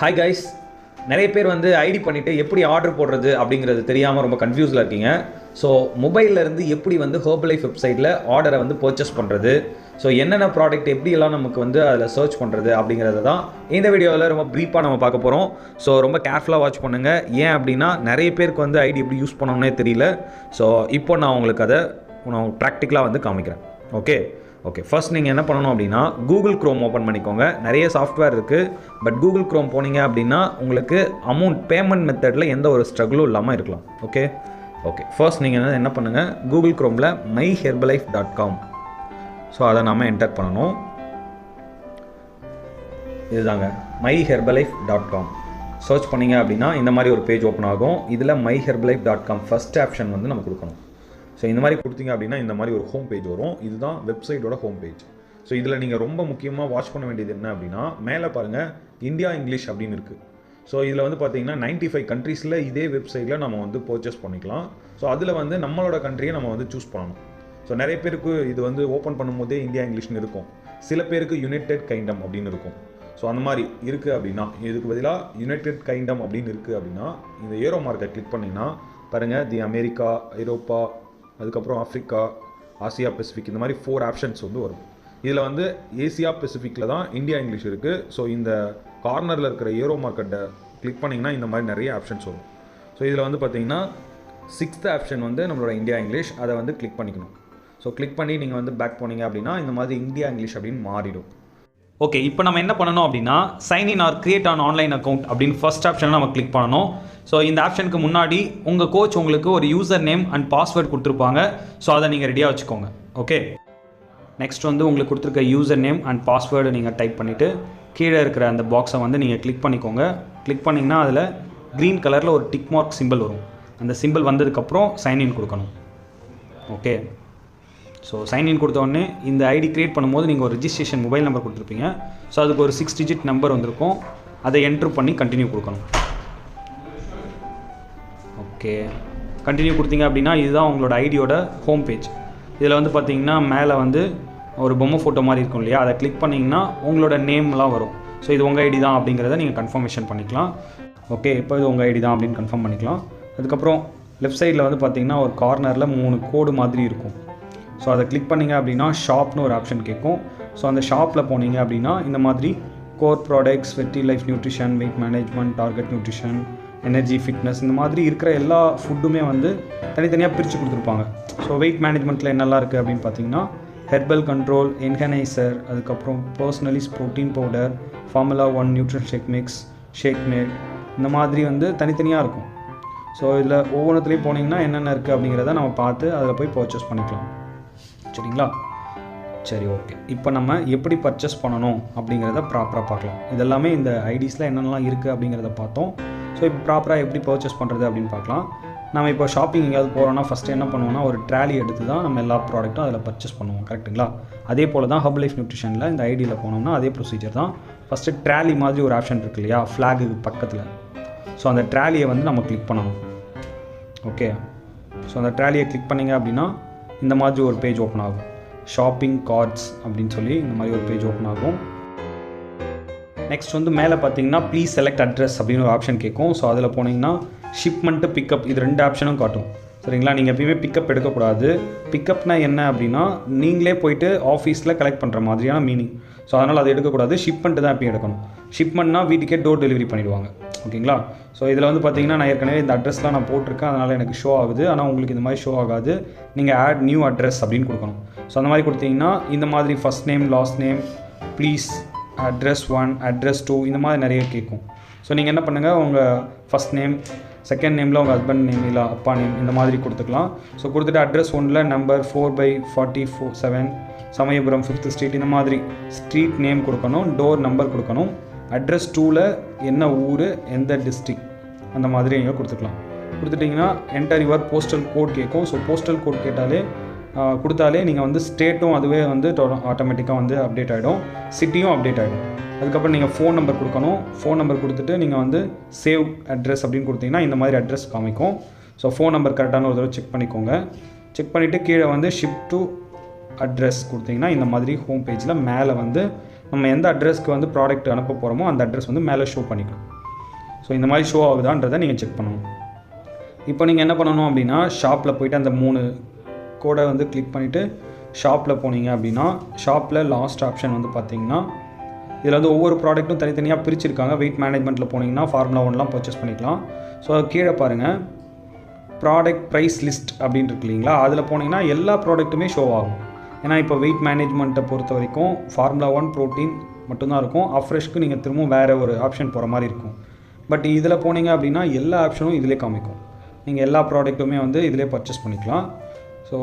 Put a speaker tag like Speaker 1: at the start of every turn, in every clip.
Speaker 1: Hi guys, நிறைய பேர் வந்து ஐடி பண்ணிவிட்டு எப்படி ஆர்டர் போடுறது அப்படிங்கிறது தெரியாமல் ரொம்ப கன்ஃபியூஸில் இருக்கீங்க. ஸோ மொபைல்லேருந்து எப்படி வந்து ஹெர்பலைஃப் வெப்சைட்டில் ஆர்டரை வந்து பர்ச்சேஸ் பண்ணுறது, ஸோ என்னென்ன ப்ராடக்ட் எப்படியெல்லாம் நமக்கு வந்து அதில் சர்ச் பண்ணுறது அப்படிங்கிறத தான் இந்த வீடியோவில் ரொம்ப ப்ரீஃபாக நம்ம பார்க்க போகிறோம். ஸோ ரொம்ப கேர்ஃபுல்லாக வாட்ச் பண்ணுங்கள். ஏன் அப்படின்னா நிறைய பேருக்கு வந்து ஐடி எப்படி யூஸ் பண்ணணுன்னே தெரியல. ஸோ இப்போ நான் உங்களுக்கு அதை நான் ப்ராக்டிக்கலாக வந்து காமிக்கிறேன். ஓகே ஃபர்ஸ்ட் நீங்கள் என்ன பண்ணணும் அப்படின்னா கூகுள் க்ரோம் ஓப்பன் பண்ணிக்கோங்க. நிறைய சாஃப்ட்வேர் இருக்குது. பட் கூகுள் க்ரோம் போனீங்க அப்படின்னா உங்களுக்கு அமௌண்ட் பேமெண்ட் மெத்தடில் எந்த ஒரு ஸ்ட்ரகிளும் இல்லாமல் இருக்கலாம். ஓகே ஃபர்ஸ்ட் நீங்கள் என்ன பண்ணுங்கள், கூகுள் க்ரோமில் myherbalife.com ஸோ அதை நாம் என்டர் பண்ணணும். இதுதாங்க myherbalife.com சர்ச் பண்ணிங்க அப்படின்னா இந்த மாதிரி ஒரு பேஜ் ஓப்பன் ஆகும். இதில் myherbalife.com ஃபஸ்ட் ஆப்ஷன் வந்து நம்ம கொடுக்கணும். ஸோ இந்த மாதிரி கொடுத்தீங்க அப்படின்னா இந்த மாதிரி ஒரு ஹோம் பேஜ் வரும். இதுதான் வெப்சைட்டோட ஹோம் பேஜ். ஸோ இதில் நீங்கள் ரொம்ப முக்கியமாக வாட்ச் பண்ண வேண்டியது என்ன அப்படின்னா, மேலே பாருங்கள் இந்தியா இங்கிலீஷ் அப்படின்னு இருக்குது. ஸோ இதில் வந்து பார்த்தீங்கன்னா 95 கண்ட்ரீஸில் இதே வெப்சைட்டில் நம்ம வந்து பர்ச்சேஸ் பண்ணிக்கலாம். ஸோ அதில் வந்து நம்மளோட கண்ட்ரியை நம்ம வந்து சூஸ் பண்ணணும். ஸோ நிறைய பேருக்கு இது வந்து ஓப்பன் பண்ணும்போதே இந்தியா இங்கிலீஷ்னு இருக்கும். சில பேருக்கு யுனைடெட் கைண்டம் அப்படின்னு இருக்கும். ஸோ அந்த மாதிரி இருக்குது அப்படின்னா, இதுக்கு பதிலாக யுனைடெட் கைண்டம் அப்படின்னு இருக்குது அப்படின்னா இந்த ஏரோ மார்க்கை கிளிக் பண்ணிங்கன்னா பாருங்கள், தி அமெரிக்கா, ஐரோப்பா, அதுக்கப்புறம் ஆஃப்ரிக்கா, ஆசியா பெசிஃபிக், இந்த மாதிரி 4 ஆப்ஷன்ஸ் வந்து வரும். இதில் வந்து ஏசியா பெசிஃபிக்கில் தான் இந்தியா இங்கிலீஷ் இருக்குது. ஸோ இந்த கார்னரில் இருக்கிற ஏரோ மார்க்கெட்டை கிளிக் பண்ணிங்கன்னா இந்த மாதிரி நிறைய ஆப்ஷன்ஸ் வரும். ஸோ இதில் வந்து பார்த்தீங்கன்னா 6th ஆப்ஷன் வந்து நம்மளோட இந்தியா இங்கிலீஷ், அதை வந்து கிளிக் பண்ணிக்கணும். ஸோ கிளிக் பண்ணி நீங்கள் வந்து பேக் போனீங்க அப்படின்னா இந்த மாதிரி இந்தியா இங்கிலீஷ் அப்படின்னு மாறிடும். ஓகே, இப்போ நம்ம என்ன பண்ணணும் அப்படின்னா sign in or create an online account அப்படின்னு ஃபர்ஸ்ட் ஆப்ஷனை நம்ம கிளிக் பண்ணணும். ஸோ இந்த ஆப்ஷனுக்கு முன்னாடி உங்கள் கோச் உங்களுக்கு ஒரு யூசர் நேம் அண்ட் பாஸ்வேர்ட் கொடுத்துருப்பாங்க. ஸோ அதை நீங்கள் ரெடியாக வச்சுக்கோங்க. ஓகே, நெக்ஸ்ட் வந்து உங்களுக்கு கொடுத்துருக்க யூசர் நேம் அண்ட் பாஸ்வேர்டு நீங்கள் டைப் பண்ணிவிட்டு கீழே இருக்கிற அந்த பாக்ஸை வந்து நீங்கள் கிளிக் பண்ணிக்கோங்க. கிளிக் பண்ணிங்கன்னா அதில் க்ரீன் கலரில் ஒரு டிக் மார்க் சிம்பிள் வரும். அந்த சிம்பிள் வந்ததுக்கப்புறம் சைன்இன் கொடுக்கணும். ஓகே, ஸோ சைன்இன் கொடுத்தோடனே இந்த ஐடி க்ரியேட் பண்ணும்போது நீங்கள் ஒரு ரிஜிஸ்ட்ரேஷன் மொபைல் நம்பர் கொடுத்துருப்பீங்க. ஸோ அதுக்கு ஒரு 6 டிஜிட் நம்பர் வந்திருக்கும். அதை என்ட்ரு பண்ணி கண்டினியூ கொடுக்கணும். ஓகே, கண்டினியூ கொடுத்தீங்க அப்படின்னா இதுதான் உங்களோட ஐடியோட ஹோம் பேஜ். இதில் வந்து பார்த்தீங்கன்னா மேலே வந்து ஒரு பொம்மை ஃபோட்டோ மாதிரி இருக்கும் இல்லையா, அதை கிளிக் பண்ணிங்கன்னா உங்களோட நேம்லாம் வரும். ஸோ இது உங்கள் ஐடி தான் அப்படிங்கிறத நீங்கள் கன்ஃபர்மேஷன் பண்ணிக்கலாம். ஓகே, இப்போ இது உங்கள் ஐடி தான் அப்படின்னு கன்ஃபார்ம் பண்ணிக்கலாம். அதுக்கப்புறம் லெஃப்ட் சைடில் வந்து பார்த்தீங்கன்னா ஒரு கார்னரில் 3 கோடு மாதிரி இருக்கும். ஸோ அதை கிளிக் பண்ணிங்க அப்படின்னா ஷாப்னு ஒரு ஆப்ஷன் கேட்கும். ஸோ அந்த ஷாப்பில் போனீங்க அப்படின்னா இந்த மாதிரி கோர் ப்ராடக்ட்ஸ், வெட்டி life nutrition, wait management, target nutrition, energy, fitness, இந்த மாதிரி இருக்கிற எல்லா ஃபுட்டுமே வந்து தனித்தனியாக பிரித்து கொடுத்துருப்பாங்க. ஸோ வெயிட் மேனேஜ்மெண்ட்டில் என்னெல்லாம் இருக்குது அப்படின்னு பார்த்தீங்கன்னா ஹெர்பல் கண்ட்ரோல், என்ஹனைசர், அதுக்கப்புறம் personalised protein powder, formula 1 nutrition shake mix, shake mate, இந்த மாதிரி வந்து தனித்தனியாக இருக்கும். ஸோ இதில் ஒவ்வொன்றுத்துலேயும் போனீங்கன்னா என்னென்ன இருக்குது அப்படிங்கிறத நம்ம பார்த்து அதில் போய் பர்ச்சேஸ் பண்ணிக்கலாம். சரிங்களா? சரி, ஓகே. இப்போ நம்ம எப்படி பர்ச்சேஸ் பண்ணணும் அப்படிங்கிறத ப்ராப்பராக பார்க்கலாம். இதெல்லாமே இந்த ஐடிஸில் என்னென்னலாம் இருக்குது அப்படிங்கிறத பார்த்தோம். ஸோ இப்போ ப்ராப்பராக எப்படி பர்ச்சேஸ் பண்ணுறது அப்படின்னு பார்க்கலாம். நம்ம இப்போ ஷாப்பிங் எங்கேயாவது போகிறோன்னா ஃபஸ்ட்டு என்ன பண்ணுவோம்னா ஒரு ட்ராலி எடுத்து தான் நம்ம எல்லா ப்ராடக்ட்டும் அதில் பர்ச்சேஸ் பண்ணுவோம். கரெக்டுங்களா? அதே போல் தான் ஹெர்பலைஃப் நியூட்ரிஷனில் இந்த ஐடியில் போனோம்னா அதே ப்ரொசீஜர் தான். ஃபஸ்ட்டு ட்ராலி மாதிரி ஒரு ஆப்ஷன் இருக்கு இல்லையா, ஃப்ளாகுக்கு பக்கத்தில். ஸோ அந்த ட்ராலியை வந்து நம்ம கிளிக் பண்ணணும். ஓகே, ஸோ அந்த ட்ராலியை கிளிக் பண்ணிங்க அப்படின்னா இந்த மாதிரி ஒரு பேஜ் ஓப்பன் ஆகும். ஷாப்பிங் கார்ட்ஸ் அப்படின்னு சொல்லி இந்த மாதிரி ஒரு பேஜ் ஓப்பன் ஆகும். நெக்ஸ்ட் வந்து மேலே பார்த்தீங்கன்னா ப்ளீஸ் செலக்ட் அட்ரஸ் அப்படின்னு ஒரு ஆப்ஷன் கேட்கும். ஸோ அதில் போனீங்கன்னா ஷிப்மெண்ட்டு, பிக்கப், இது 2 ஆப்ஷனும் காட்டும். சரிங்களா? நீங்கள் எப்பயுமே பிக்கப் எடுக்கக்கூடாது. பிக்கப்னா என்ன அப்படின்னா நீங்களே போயிட்டு ஆஃபீஸில் கலெக்ட் பண்ணுற மாதிரியான மீனிங். ஸோ அதனால் அது எடுக்கக்கூடாது. ஷிப்மெண்ட்டு தான் எப்பயும் எடுக்கணும். ஷிப்மெண்ட்னா வீட்டுக்கே டோர் டெலிவரி பண்ணிவிடுவாங்க. ஓகேங்களா? ஸோ இதில் வந்து பார்த்தீங்கன்னா நான் ஏற்கனவே இந்த அட்ரஸ்லாம் நான் போட்டிருக்கேன், அதனால் எனக்கு ஷோ ஆகுது. ஆனால் உங்களுக்கு இந்த மாதிரி ஷோ ஆகாது. நீங்கள் ஆட் நியூ அட்ரஸ் அப்படின்னு கொடுக்கணும். ஸோ அந்த மாதிரி கொடுத்தீங்கன்னா இந்த மாதிரி first name, last name, please, address 1, address 2, இந்த மாதிரி நிறைய கேட்கும். ஸோ நீங்கள் என்ன பண்ணுங்கள், உங்கள் ஃபஸ்ட் நேம், செகண்ட் நேமில் உங்கள் ஹஸ்பண்ட் நேம் இல்லை அப்பா நேம் இந்த மாதிரி கொடுத்துக்கலாம். ஸோ கொடுத்துட்டு அட்ரஸ் 1ல் நம்பர் 4/47 சமயபுரம் 5th ஸ்ட்ரீட், இந்த மாதிரி ஸ்ட்ரீட் நேம் கொடுக்கணும். டோர் நம்பர் கொடுக்கணும். அட்ரஸ் 2ல் என்ன ஊர், எந்த டிஸ்ட்ரிக்ட், அந்த மாதிரி நீங்கள் கொடுத்துக்கலாம். கொடுத்துட்டிங்கன்னா என்டர் யுவர் போஸ்டல் கோட் கேட்கும். ஸோ போஸ்டல் கோட் கொடுத்தாலே நீங்கள் வந்து ஸ்டேட்டும் அதுவே வந்து ஆட்டோமேட்டிக்காக வந்து அப்டேட் ஆகிடும், சிட்டியும் அப்டேட் ஆகிடும். அதுக்கப்புறம் நீங்கள் ஃபோன் நம்பர் கொடுக்கணும். ஃபோன் நம்பர் கொடுத்துட்டு நீங்கள் வந்து சேவ் அட்ரஸ் அப்படின்னு கொடுத்தீங்கன்னா இந்த மாதிரி அட்ரஸ் காமிக்கும். ஸோ ஃபோன் நம்பர் கரெக்டான ஒரு தடவை செக் பண்ணிக்கோங்க. செக் பண்ணிவிட்டு கீழே வந்து ஷிப் டு அட்ரஸ் கொடுத்தீங்கன்னா இந்த மாதிரி ஹோம் பேஜில் மேலே வந்து நம்ம எந்த அட்ரஸ்க்கு வந்து ப்ராடக்ட் அனுப்ப போகிறோமோ அந்த அட்ரஸ் வந்து மேலே ஷோ பண்ணிக்கலாம். ஸோ இந்த மாதிரி ஷோ ஆகுதான்றதை நீங்கள் செக் பண்ணணும். இப்போ நீங்கள் என்ன பண்ணணும் அப்படின்னா ஷாப்பில் போய்ட்டு அந்த 3 கோடை வந்து கிளிக் பண்ணிவிட்டு ஷாப்பில் போனீங்க அப்படின்னா ஷாப்பில் லாஸ்ட் ஆப்ஷன் வந்து பார்த்தீங்கன்னா இதில் வந்து ஒவ்வொரு ப்ராடக்ட்டும் தனித்தனியாக பிரிச்சிருக்காங்க. வெயிட் மேனேஜ்மெண்ட்டில் போனீங்கன்னா ஃபார்முலா 1லாம் பர்ச்சேஸ் பண்ணிக்கலாம். ஸோ கீழே பாருங்கள் ப்ராடக்ட் ப்ரைஸ் லிஸ்ட் அப்படின்னு இருக்கு இல்லைங்களா, அதில் போனீங்கன்னா எல்லா ப்ராடக்ட்டுமே ஷோ ஆகும். ஏன்னா இப்போ வெயிட் மேனேஜ்மெண்ட்டை பொறுத்த வரைக்கும் ஃபார்முலா 1 ப்ரோட்டீன் மட்டும்தான் இருக்கும். அஃப்ரெஷ்க்கு நீங்கள் திரும்பவும் வேறு ஒரு ஆப்ஷன் போகிற மாதிரி இருக்கும். பட் இதில் போனீங்க அப்படின்னா எல்லா ஆப்ஷனும் இதிலே காமிக்கும். நீங்கள் எல்லா ப்ராடக்ட்டுமே வந்து இதிலே பர்ச்சேஸ் பண்ணிக்கலாம். ஸோ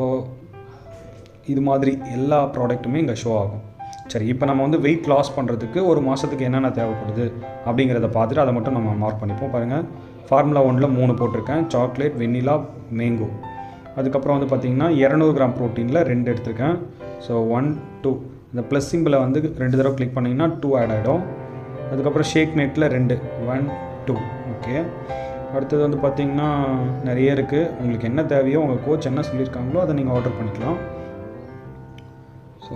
Speaker 1: இது மாதிரி எல்லா ப்ராடக்ட்டுமே இங்கே ஷோ ஆகும். சரி, இப்போ நம்ம வந்து வெயிட் லாஸ் பண்ணுறதுக்கு ஒரு மாதத்துக்கு என்னென்ன தேவைப்படுது அப்படிங்கிறத பார்த்துட்டு அதை மட்டும் நம்ம மார்க் பண்ணிப்போம். பாருங்கள், ஃபார்முலா 1ல் 3 போட்டிருக்கேன், சாக்லேட், வெண்ணிலா, மேங்கோ. அதுக்கப்புறம் வந்து பார்த்திங்கன்னா 200 கிராம் ப்ரோட்டீனில் 2 எடுத்திருக்கேன். ஸோ 1 2 இந்த ப்ளஸ் சிம்பிளை வந்து 2 தடவை கிளிக் பண்ணிங்கன்னா 2 ஆட் ஆகிடும். அதுக்கப்புறம் ஷேக் மேட்டில் 2 1 2. ஓகே, அடுத்தது வந்து பார்த்திங்கன்னா நிறைய இருக்குது. உங்களுக்கு என்ன தேவையோ உங்கள் கோச் என்ன சொல்லியிருக்காங்களோ அதை நீங்கள் ஆர்டர் பண்ணிக்கலாம். ஸோ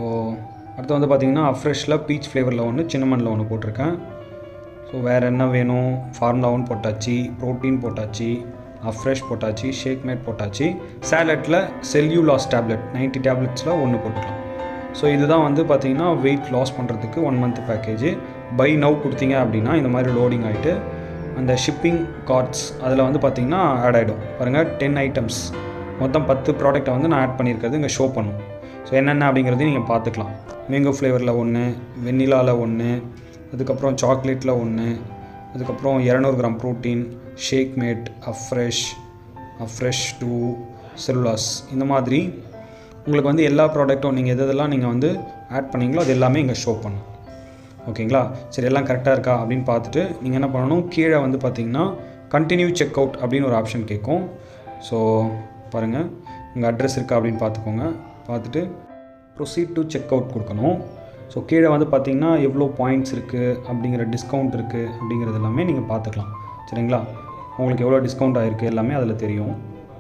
Speaker 1: அடுத்து வந்து பார்த்திங்கன்னா அஃப்ரெஷ்ஷில் பீச் ஃப்ளேவரில் 1, சின்னமனில் 1 போட்டிருக்கேன். ஸோ வேறு என்ன வேணும்? ஃபார்முலா 1 போட்டாச்சு, ப்ரோட்டீன் போட்டாச்சு, அஃப்ரெஷ் போட்டாச்சு, ஷேக் மேட் போட்டாச்சு. சேலட்டில் செல்யூலாஸ் டேப்லெட் 90 டேப்லெட்ஸில் 1 போட்டுக்கலாம். ஸோ இதுதான் வந்து பார்த்திங்கன்னா வெயிட் லாஸ் பண்ணுறதுக்கு 1 மந்த் பேக்கேஜ். பை நவ் கொடுத்தீங்க அப்படின்னா இந்த மாதிரி லோடிங் ஆகிட்டு அந்த ஷிப்பிங் கார்ட்ஸ் அதில் வந்து பார்த்திங்கன்னா ஆட் ஆகிடும். பாருங்கள், 10 ஐட்டம்ஸ் மொத்தம் 10 ப்ராடக்ட்டை வந்து நான் ஆட் பண்ணியிருக்கிறது இங்கே ஷோ பண்ணும். ஸோ என்னென்ன அப்படிங்கிறதையும் நீங்கள் பார்த்துக்கலாம். மேங்கோ ஃப்ளேவரில் 1, வெண்ணிலாவில் 1, அதுக்கப்புறம் சாக்லேட்டில் 1, அதுக்கப்புறம் 200 gram protein, shake mate, afresh 2, cellulase. இந்த மாதிரி உங்களுக்கு வந்து எல்லா ப்ராடக்ட்டும் நீங்கள் எதெல்லாம் நீங்கள் வந்து ஆட் பண்ணிங்களோ அது எல்லாமே இங்கே ஷோ பண்ணும். ஓகேங்களா? சரி, எல்லாம் கரெக்டாக இருக்கா அப்படின்னு பார்த்துட்டு நீங்கள் என்ன பண்ணணும், கீழே வந்து பார்த்திங்கன்னா கண்டினியூ செக் அவுட் அப்படின்னு ஒரு ஆப்ஷன் கேட்கும். ஸோ பாருங்கள், உங்கள் அட்ரஸ் இருக்கா அப்படின்னு பார்த்துக்கோங்க. பார்த்துட்டு ப்ரொசீட் டு செக் அவுட் கொடுக்கணும். ஸோ கீழே வந்து பார்த்திங்கன்னா எவ்வளோ பாயிண்ட்ஸ் இருக்குது அப்படிங்கிற டிஸ்கவுண்ட் இருக்குது அப்படிங்கிறது எல்லாமே நீங்கள் பார்த்துக்கலாம். சரிங்களா? உங்களுக்கு எவ்வளோ டிஸ்கவுண்ட் ஆகிருக்கு எல்லாமே அதில் தெரியும்.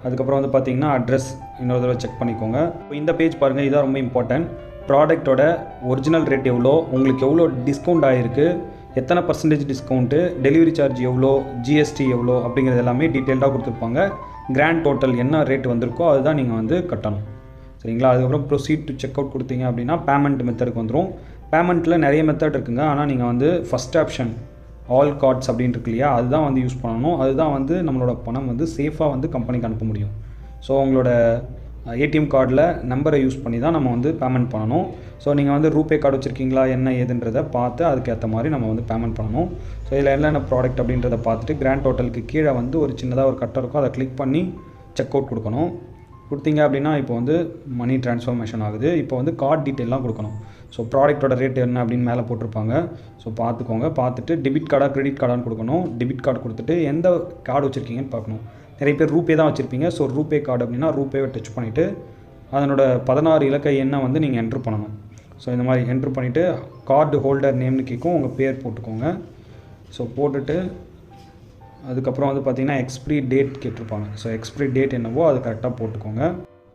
Speaker 1: அதுக்கப்புறம் வந்து பார்த்திங்கன்னா அட்ரஸ் இன்னொரு தடவை செக் பண்ணிக்கோங்க. இப்போ இந்த பேஜ் பாருங்கள், இதுதான் ரொம்ப இம்பார்ட்டன்ட். ப்ராடக்ட்டோட ஒரிஜினல் ரேட் எவ்வளோ, உங்களுக்கு எவ்வளோ டிஸ்கவுண்ட் ஆகிருக்கு, எத்தனை % டிஸ்கவுண்ட்டு, டெலிவரி சார்ஜ் எவ்வளோ, ஜிஎஸ்டி எவ்வளோ அப்படிங்கிறது எல்லாமே டீட்டெயில்டாக கொடுத்துருப்பாங்க. கிராண்ட் டோட்டல் என்ன ரேட் வந்திருக்கோ அதுதான் நீங்கள் வந்து கட்டணும். சரிங்களா? அதுக்கப்புறம் ப்ரொசீட் டு செக் அவுட் கொடுத்தீங்க அப்படின்னா பேமெண்ட் மெத்தடுக்கு வந்துடும். பேமெண்ட்டில் நிறைய மெத்தட் இருக்குங்க. ஆனால் நீங்கள் வந்து ஃபஸ்ட் ஆப்ஷன் ஆல் கார்ட்ஸ் அப்படின்னு இருக்கு இல்லையா, அதுதான் வந்து யூஸ் பண்ணணும். அதுதான் வந்து நம்மளோட பணம் வந்து சேஃபாக வந்து கம்பெனிக்கு அனுப்ப முடியும். ஸோ உங்களோட ஏடிஎம் கார்டில் நம்பரை யூஸ் பண்ணி தான் நம்ம வந்து பேமெண்ட் பண்ணணும். ஸோ நீங்கள் வந்து ரூபே கார்டு வச்சுருக்கீங்களா என்ன ஏதுன்றதை பார்த்து அதுக்கேற்ற மாதிரி நம்ம வந்து பேமெண்ட் பண்ணணும். ஸோ இதில் என்னென்ன ப்ராடக்ட் அப்படின்றத பார்த்துட்டு கிராண்ட் டோட்டலுக்கு கீழே வந்து ஒரு சின்னதாக ஒரு கட்டர் இருக்கும், அதை கிளிக் பண்ணி செக் அவுட் கொடுக்கணும். கொடுத்தீங்க அப்படின்னா இப்போ வந்து மணி ட்ரான்ஸ்ஃபர்மேஷன் ஆகுது. இப்போ வந்து கார்டு டீட்டெயிலாம் கொடுக்கணும். ஸோ ப்ராடக்ட்டோட ரேட் என்ன அப்படின்னு மேலே போட்டிருப்பாங்க. ஸோ பார்த்துக்கோங்க. பார்த்துட்டு டெபிட் கார்டா கிரெடிட் கார்டான்னு கொடுக்கணும். டெபிட் கார்டு கொடுத்துட்டு எந்த கார்டு வச்சுருக்கீங்கன்னு பார்க்கணும். நிறைய பேர் ரூபே தான் வச்சுருப்பீங்க. ஸோ ரூபே கார்டு அப்படின்னா ரூபேவை டச் பண்ணிவிட்டு அதனோட 16 இலக்க எண்ணை வந்து நீங்கள் என்ட்ரு பண்ணணும். ஸோ இந்த மாதிரி என்ட்ரு பண்ணிவிட்டு கார்டு ஹோல்டர் நேம்னு கேட்கும், உங்கள் பேர் போட்டுக்கோங்க. ஸோ போட்டுட்டு அதுக்கப்புறம் வந்து பார்த்திங்கன்னா எக்ஸ்பிரி டேட் கேட்டிருப்பாங்க. ஸோ எக்ஸ்பிரி டேட் என்னவோ அது கரெக்டாக போட்டுக்கோங்க.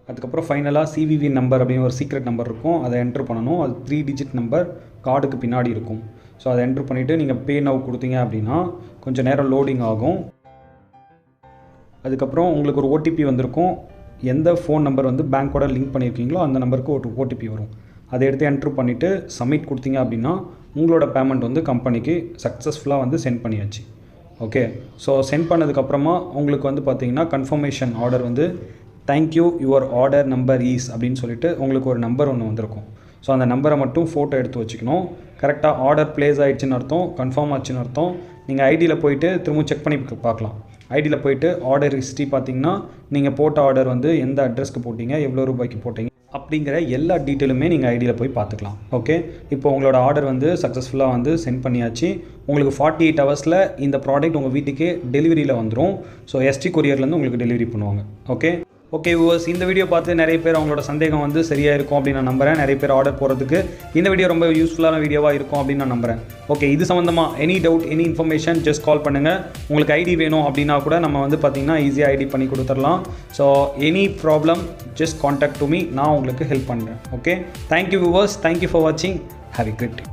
Speaker 1: அதுக்கப்புறம் ஃபைனலாக சிவிவி நம்பர் அப்படின்னு ஒரு சீக்ரெட் நம்பர் இருக்கும், அதை என்ட்ரு பண்ணணும். அது 3 டிஜிட் நம்பர் கார்டுக்கு பின்னாடி இருக்கும். ஸோ அதை என்ட்ரு பண்ணிவிட்டு நீங்கள் பே நவ் கொடுத்தீங்க அப்படின்னா கொஞ்சம் நேரம் லோடிங் ஆகும். அதுக்கப்புறம் உங்களுக்கு ஒரு ஓடிபி வந்திருக்கும். எந்த ஃபோன் நம்பர் வந்து பேங்க்கோட லிங்க் பண்ணியிருக்கீங்களோ அந்த நம்பருக்கு ஒரு ஓடிபி வரும். அதை எடுத்து என்ட்ரு பண்ணிவிட்டு சப்மிட் கொடுத்தீங்க அப்படின்னா உங்களோட பேமெண்ட் வந்து கம்பெனிக்கு சக்ஸஸ்ஃபுல்லாக வந்து சென்ட் பண்ணியாச்சு. ஓகே, ஸோ சென்ட் பண்ணதுக்கப்புறமா உங்களுக்கு வந்து பார்த்தீங்கன்னா கன்ஃபர்மேஷன் ஆர்டர் வந்து thank you your order number is அப்படின்னு சொல்லிட்டு உங்களுக்கு ஒரு நம்பர் ஒன்று வந்திருக்கும். ஸோ அந்த நம்பரை மட்டும் ஃபோட்டோ எடுத்து வச்சுக்கணும். கரெக்டாக ஆர்டர் ப்ளேஸ் ஆகிடுச்சின்னு அர்த்தம், கன்ஃபார்ம் ஆச்சுன்னு அர்த்தம். நீங்கள் ஐடியில் போய்ட்டு திரும்ப செக் பண்ணி பார்க்கலாம். ஐடியில் போய்ட்டு ஆர்டர் ஹிஸ்ட்ரி பார்த்தீங்கன்னா நீங்கள் போட்ட ஆர்டர் வந்து எந்த அட்ரஸ்க்கு போட்டிங்க, எவ்வளோ ரூபாய்க்கு போட்டிங்க அப்படிங்கிற எல்லா டீட்டெயிலுமே நீங்கள் ஐடியில் போய் பார்த்துக்கலாம். ஓகே, இப்போ உங்களோட ஆர்டர் வந்து சக்ஸஸ்ஃபுல்லாக வந்து சென்ட் பண்ணியாச்சு. உங்களுக்கு 48 ஹவர்ஸில் இந்த ப்ராடக்ட் உங்கள் வீட்டுக்கே டெலிவரியில் வந்துடும். ஸோ எஸ்டி கொரியர்லேருந்து உங்களுக்கு டெலிவரி பண்ணுவாங்க. ஓகே வியூவர்ஸ், இந்த வீடியோ பார்த்து நிறைய பேர் அவங்களோட சந்தேகம் வந்து சரியாக இருக்கும் அப்படின்னு நான் நம்புகிறேன். நிறைய பேர் ஆர்டர் போகிறதுக்கு இந்த வீடியோ ரொம்ப யூஸ்ஃபுல்லான வீடியோவாக இருக்கும் அப்படின்னு நான் நம்புகிறேன். ஓகே, இது சம்மந்தமாக any doubt any information just call பண்ணுங்கள். உங்களுக்கு ஐடி வேணும் அப்படின்னா கூட நம்ம வந்து பார்த்திங்கன்னா ஈஸியாக ஐடி பண்ணி கொடுத்துடலாம். So any problem just contact to me, நான் உங்களுக்கு ஹெல்ப் பண்ணுறேன். Okay, thank you viewers, thank you for வாட்சிங், ஹேவ் எ குட் டே.